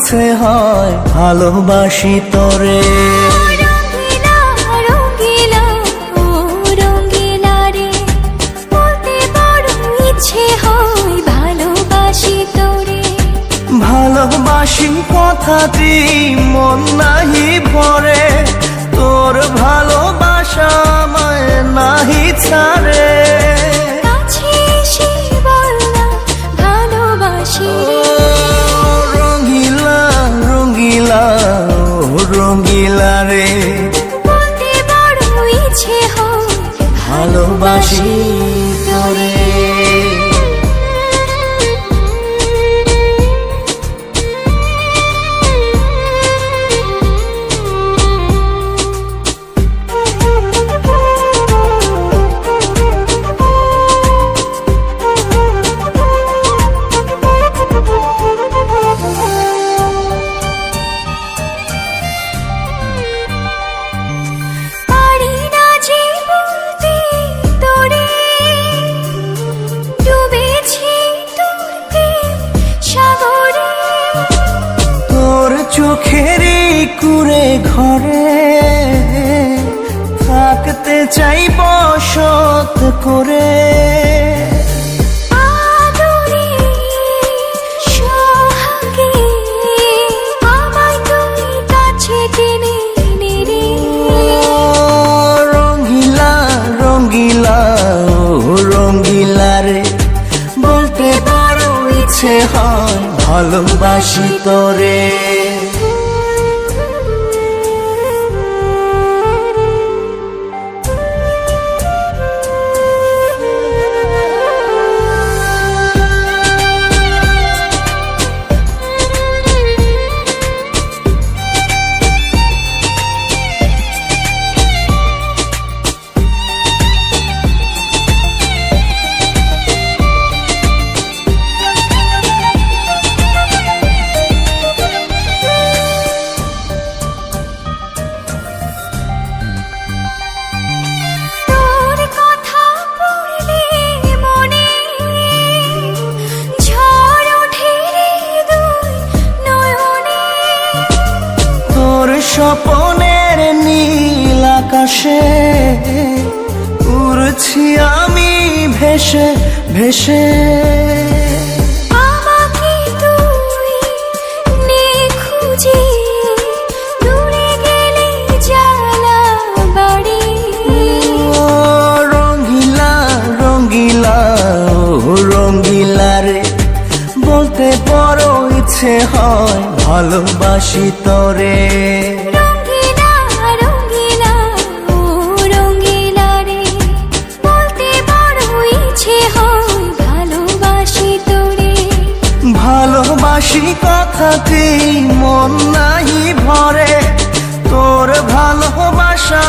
ইচ্ছে হয় ভালোবাসি তোরে। রঙ্গিলা রঙ্গিলা ও রঙ্গিলা রে, বলতে বড় ইচ্ছে হয় ভালোবাসি তোরে। ভালোবাসি কথাটি মন নাহি ভরে, তোর ভালোবাসা আমায় নাহি ছাড়ে। কাছে এসে বল না ভালোবাসি রে। রঙ্গিলা রঙ্গিলা ও রঙ্গিলা রে, বলতে বড় ইচ্ছে হয় ভালোবাসি তোরে। পারি না যে বলতে তোরে, ডুবেছি তোর প্রেম সাগরে। তোর চোখেরই কুঁড়ে ঘরে থাকতে চাই বসত করে। আদরে সোহাগে আমায় তুই কাছে টেনে নে রে। রঙ্গিলা রঙ্গিলা ও রঙ্গিলা রে, বলতে বড় ইচ্ছে হয় ভালোবাসি তোরে। তোর কথা পড়লে মনে ঝড় ওঠে রে দুই নয়নে। তোর স্বপনের নীল আকাশে উড়ছি আমি ভেসে ভেসে। আমাকে তুই নে খুঁজে, দূরে গেলে জ্বালা বাড়ি। ও রঙ্গিলা রঙ্গিলা ও রঙ্গিলা রে, বলতে বড় ইচ্ছে হয় ভালোবাসি তোরে। রঙ্গিলা রঙ্গিলা ও রঙ্গিলা রে, বলতে বড় ইচ্ছে হয় ভালোবাসি তোরে। ভালোবাসি কথাটি মন নাহি ভরে, তোর ভালোবাসা